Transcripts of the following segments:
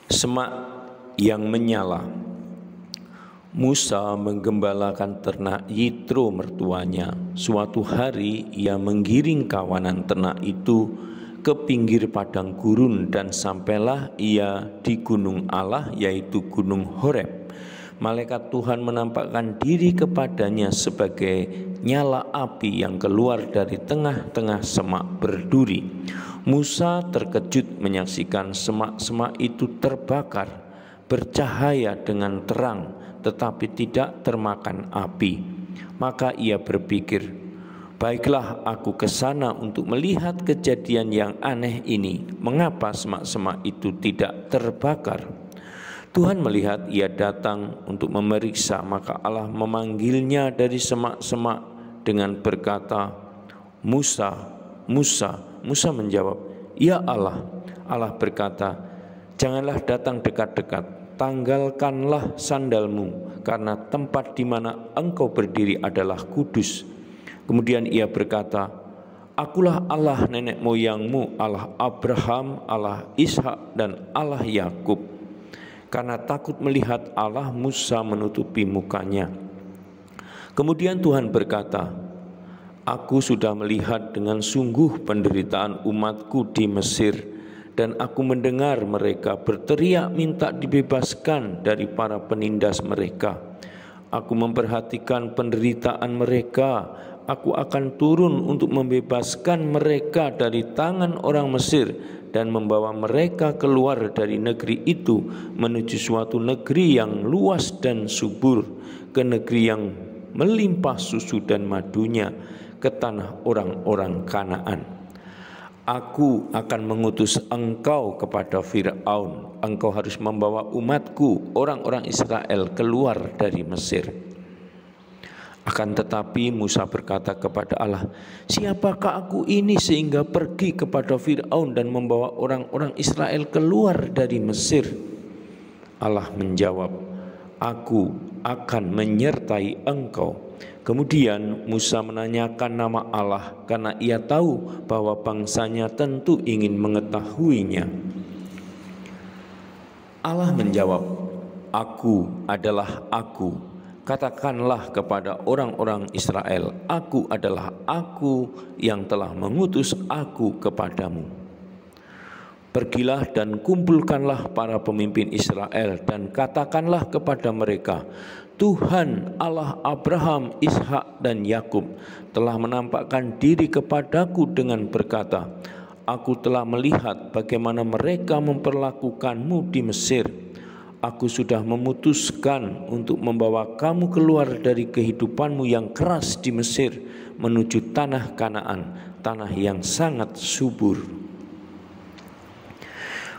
Semak yang menyala. Musa menggembalakan ternak Yitro mertuanya. Suatu hari ia menggiring kawanan ternak itu ke pinggir padang gurun dan sampailah ia di gunung Allah, yaitu gunung Horeb. Malaikat Tuhan menampakkan diri kepadanya sebagai nyala api yang keluar dari tengah-tengah semak berduri. Musa terkejut menyaksikan semak-semak itu terbakar, bercahaya dengan terang, tetapi tidak termakan api. Maka ia berpikir, baiklah aku ke sana untuk melihat kejadian yang aneh ini. Mengapa semak-semak itu tidak terbakar? Tuhan melihat ia datang untuk memeriksa, maka Allah memanggilnya dari semak-semak dengan berkata, Musa, Musa. Musa menjawab, ya Allah. Allah berkata, janganlah datang dekat-dekat, tanggalkanlah sandalmu, karena tempat di mana engkau berdiri adalah kudus. Kemudian ia berkata, akulah Allah nenek moyangmu, Allah Abraham, Allah Ishak, dan Allah Yakub. Karena takut melihat Allah, Musa menutupi mukanya. Kemudian Tuhan berkata, aku sudah melihat dengan sungguh penderitaan umatku di Mesir, dan aku mendengar mereka berteriak minta dibebaskan dari para penindas mereka. Aku memperhatikan penderitaan mereka. Aku akan turun untuk membebaskan mereka dari tangan orang Mesir dan membawa mereka keluar dari negeri itu menuju suatu negeri yang luas dan subur, ke negeri yang melimpah susu dan madunya, ke tanah orang-orang Kanaan. Aku akan mengutus engkau kepada Fir'aun. Engkau harus membawa umatku, orang-orang Israel, keluar dari Mesir. Akan tetapi Musa berkata kepada Allah, siapakah aku ini sehingga pergi kepada Fir'aun dan membawa orang-orang Israel keluar dari Mesir? Allah menjawab, aku akan menyertai engkau. Kemudian Musa menanyakan nama Allah karena ia tahu bahwa bangsanya tentu ingin mengetahuinya. Allah menjawab, aku adalah aku. Katakanlah kepada orang-orang Israel, aku adalah aku yang telah mengutus aku kepadamu. Pergilah dan kumpulkanlah para pemimpin Israel dan katakanlah kepada mereka, Tuhan Allah Abraham, Ishak, dan Yakub telah menampakkan diri kepadaku dengan berkata, aku telah melihat bagaimana mereka memperlakukanmu di Mesir. Aku sudah memutuskan untuk membawa kamu keluar dari kehidupanmu yang keras di Mesir menuju tanah Kanaan, tanah yang sangat subur.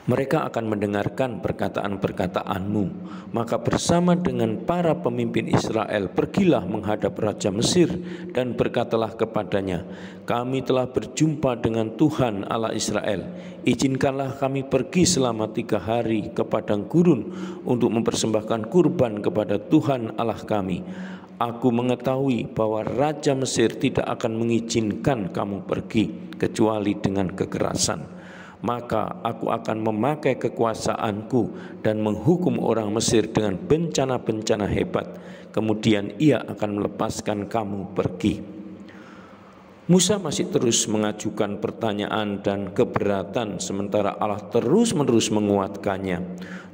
Mereka akan mendengarkan perkataan-perkataanmu. Maka bersama dengan para pemimpin Israel, pergilah menghadap Raja Mesir dan berkatalah kepadanya, kami telah berjumpa dengan Tuhan Allah Israel. Izinkanlah kami pergi selama 3 hari ke padang gurun untuk mempersembahkan kurban kepada Tuhan Allah kami. Aku mengetahui bahwa Raja Mesir tidak akan mengizinkan kamu pergi kecuali dengan kekerasan. Maka aku akan memakai kekuasaanku dan menghukum orang Mesir dengan bencana-bencana hebat. Kemudian ia akan melepaskan kamu pergi. Musa masih terus mengajukan pertanyaan dan keberatan, sementara Allah terus-menerus menguatkannya.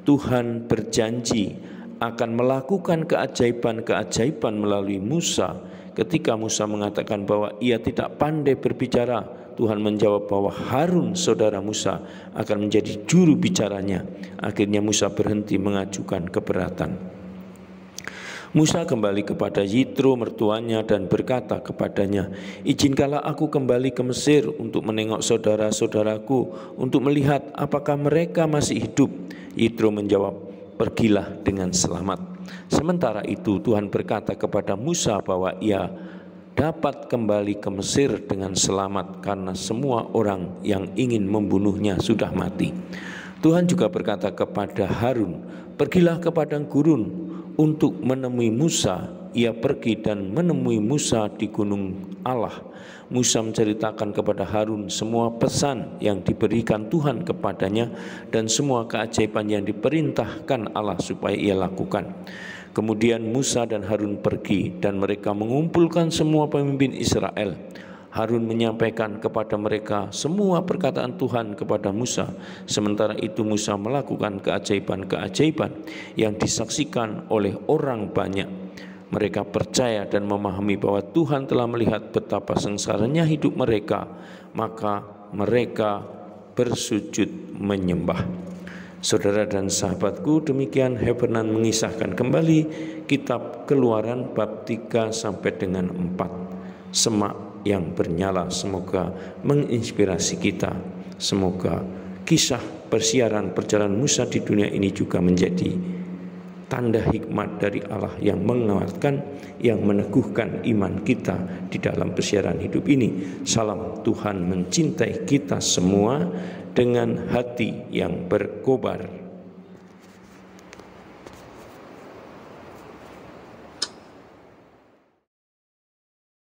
Tuhan berjanji akan melakukan keajaiban-keajaiban melalui Musa. Ketika Musa mengatakan bahwa ia tidak pandai berbicara, Tuhan menjawab bahwa Harun saudara Musa akan menjadi juru bicaranya. Akhirnya Musa berhenti mengajukan keberatan. Musa kembali kepada Yitro mertuanya dan berkata kepadanya, izinkanlah aku kembali ke Mesir untuk menengok saudara-saudaraku, untuk melihat apakah mereka masih hidup. Yitro menjawab, pergilah dengan selamat. Sementara itu Tuhan berkata kepada Musa bahwa ia dapat kembali ke Mesir dengan selamat karena semua orang yang ingin membunuhnya sudah mati. Tuhan juga berkata kepada Harun, pergilah ke padang gurun untuk menemui Musa. Ia pergi dan menemui Musa di gunung Allah. Musa menceritakan kepada Harun semua pesan yang diberikan Tuhan kepadanya dan semua keajaiban yang diperintahkan Allah supaya ia lakukan. Kemudian Musa dan Harun pergi dan mereka mengumpulkan semua pemimpin Israel. Harun menyampaikan kepada mereka semua perkataan Tuhan kepada Musa. Sementara itu Musa melakukan keajaiban-keajaiban yang disaksikan oleh orang banyak. Mereka percaya dan memahami bahwa Tuhan telah melihat betapa sengsaranya hidup mereka, maka mereka bersujud menyembah. Saudara dan sahabatku, demikian Heffernan mengisahkan kembali kitab Keluaran bab 3 sampai dengan 4. Semak yang bernyala semoga menginspirasi kita. Semoga kisah persiaran perjalanan Musa di dunia ini juga menjadi tanda hikmat dari Allah yang menguatkan, yang meneguhkan iman kita di dalam persiaran hidup ini. Salam, Tuhan mencintai kita semua dengan hati yang berkobar.